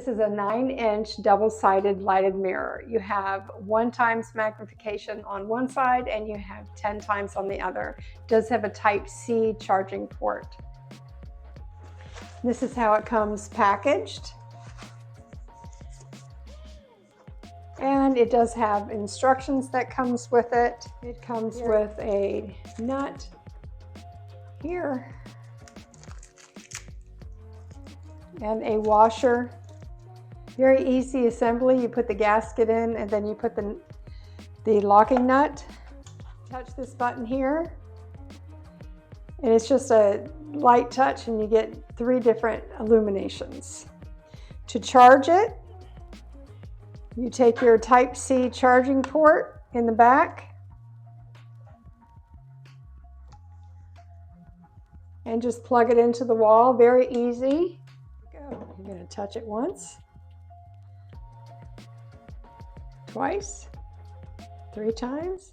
This is a 9-inch double-sided lighted mirror. You have 1 times magnification on one side and you have 10 times on the other. It does have a Type-C charging port. This is how it comes packaged. And it does have instructions that comes with it. It comes with a nut here and a washer. Very easy assembly. You put the gasket in and then you put the locking nut. Touch this button here and it's just a light touch and you get 3 different illuminations. To charge it, you take your Type-C charging port in the back and just plug it into the wall. Very easy. You're going to touch it once, twice, 3 times.